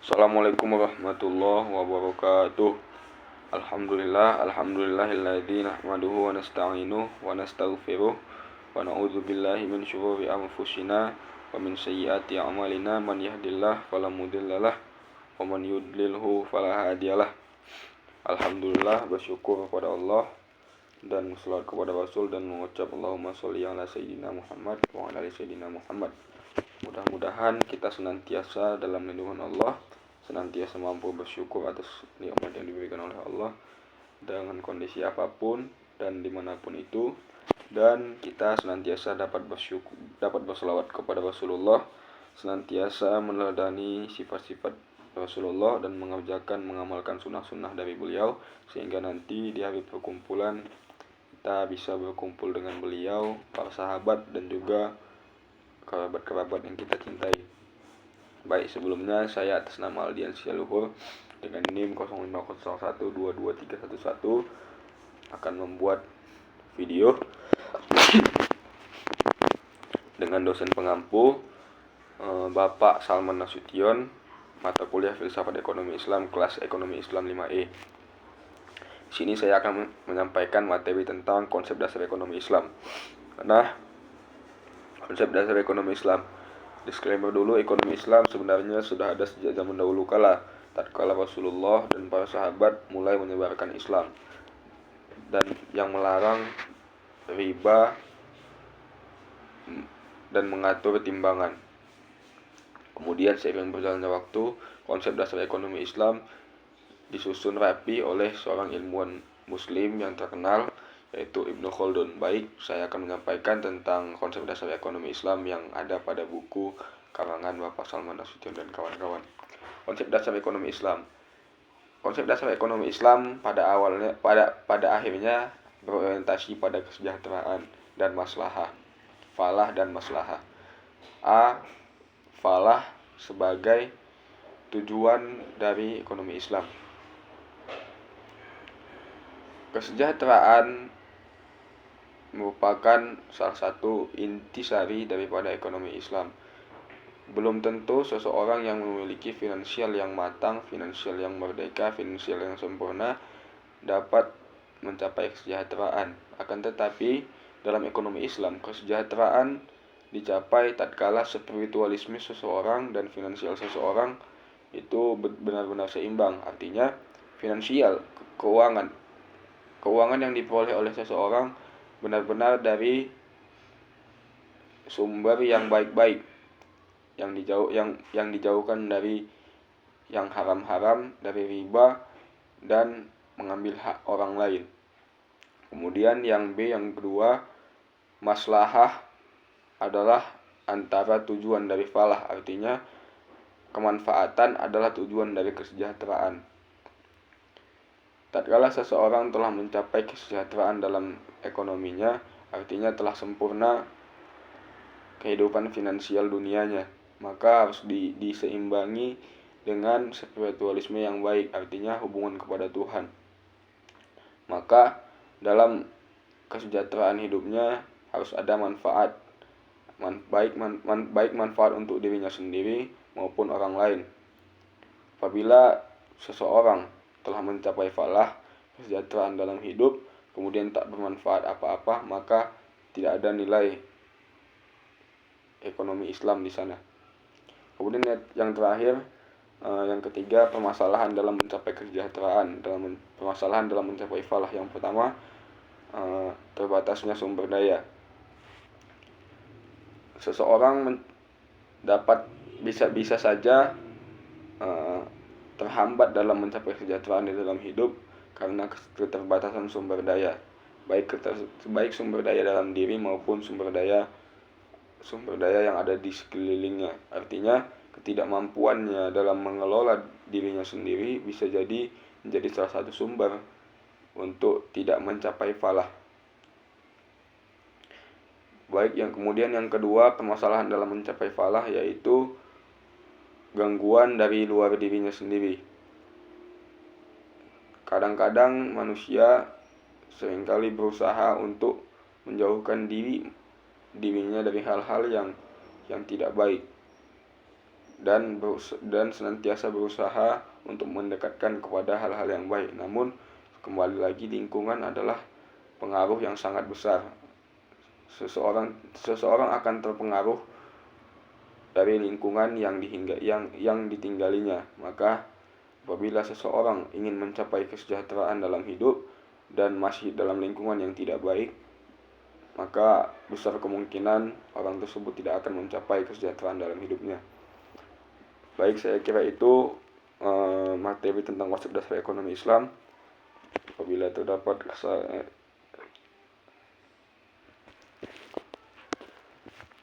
Assalamualaikum warahmatullahi wabarakatuh. Alhamdulillahilladzi nahmaduhu wa nasta'inuhu wa nastaghfiruh wa na'udzu billahi min syururi anfusina wa min sayyiati a'malina man yahdihillahu fala mudhillalah wa man yudlilhu fala hadiyalah. Alhamdulillah, bersyukur kepada Allah dan selawat kepada Rasul dan mengucap Allahumma sholli ala sayyidina Muhammad wa ala ali sayyidina Muhammad. Mudah-mudahan kita senantiasa dalam lindungan Allah, senantiasa mampu bersyukur atas nikmat yang diberikan oleh Allah dengan kondisi apapun dan dimanapun itu, dan kita senantiasa dapat berselawat kepada Rasulullah, senantiasa meneladani sifat-sifat Rasulullah dan mengamalkan sunnah-sunnah dari beliau, sehingga nanti di hari perkumpulan kita bisa berkumpul dengan beliau, para sahabat dan juga kerabat-kerabat yang kita cintai. Baik, sebelumnya saya atas nama Aldiansyah Luhur dengan NIM 0501223111 akan membuat video dengan dosen pengampu Bapak Salman Nasution, mata kuliah Filsafat Ekonomi Islam, kelas Ekonomi Islam 5E. Di sini saya akan menyampaikan materi tentang konsep dasar ekonomi Islam. Konsep dasar ekonomi Islam. Disclaimer dulu, ekonomi Islam sebenarnya sudah ada sejak zaman dahulu kala, tatkala Rasulullah dan para sahabat mulai menyebarkan Islam dan yang melarang riba dan mengatur timbangan. Kemudian seiring berjalannya waktu, konsep dasar ekonomi Islam disusun rapi oleh seorang ilmuwan muslim yang terkenal, yaitu Ibnu Khaldun. Baik, saya akan menyampaikan tentang konsep dasar ekonomi Islam yang ada pada buku karangan Bapak Salman Nasution dan kawan-kawan. Konsep dasar ekonomi Islam. Konsep dasar ekonomi Islam pada akhirnya berorientasi pada kesejahteraan dan maslahah. Falah dan maslahah. Falah sebagai tujuan dari ekonomi Islam. Kesejahteraan merupakan salah satu intisari daripada ekonomi Islam. Belum tentu seseorang yang memiliki finansial yang matang, finansial yang merdeka, finansial yang sempurna dapat mencapai kesejahteraan. Akan tetapi dalam ekonomi Islam, kesejahteraan dicapai tatkala spiritualisme seseorang dan finansial seseorang itu benar-benar seimbang. Artinya finansial, keuangan yang diperoleh oleh seseorang benar-benar dari sumber yang baik-baik, yang dijauhkan dari yang haram-haram, dari riba dan mengambil hak orang lain. Kemudian yang kedua, maslahah adalah antara tujuan dari falah, artinya kemanfaatan adalah tujuan dari kesejahteraan. Tatkala seseorang telah mencapai kesejahteraan dalam ekonominya, artinya telah sempurna kehidupan finansial dunianya, maka harus diseimbangi dengan spiritualisme yang baik, artinya hubungan kepada Tuhan. Maka dalam kesejahteraan hidupnya harus ada manfaat, baik manfaat untuk dirinya sendiri maupun orang lain. Apabila seseorang telah mencapai falah, kesejahteraan dalam hidup, kemudian tak bermanfaat apa-apa, maka tidak ada nilai ekonomi Islam di sana. Kemudian yang terakhir, yang ketiga, permasalahan dalam mencapai kesejahteraan, permasalahan dalam mencapai falah. Yang pertama, terbatasnya sumber daya. Seseorang bisa saja terhambat dalam mencapai kesejahteraan di dalam hidup karena keterbatasan sumber daya, baik sumber daya dalam diri maupun sumber daya yang ada di sekelilingnya. Artinya ketidakmampuannya dalam mengelola dirinya sendiri bisa jadi menjadi salah satu sumber untuk tidak mencapai falah. Baik, kemudian yang kedua, permasalahan dalam mencapai falah yaitu gangguan dari luar dirinya sendiri. Kadang-kadang manusia seringkali berusaha untuk menjauhkan dirinya dari hal-hal yang tidak baik. dan senantiasa berusaha untuk mendekatkan kepada hal-hal yang baik. Namun kembali lagi, lingkungan adalah pengaruh yang sangat besar. Seseorang akan terpengaruh dari lingkungan yang ditinggalinya. Maka apabila seseorang ingin mencapai kesejahteraan dalam hidup dan masih dalam lingkungan yang tidak baik, maka besar kemungkinan orang tersebut tidak akan mencapai kesejahteraan dalam hidupnya. Baik, saya kira itu materi tentang konsep dasar ekonomi Islam. Apabila terdapat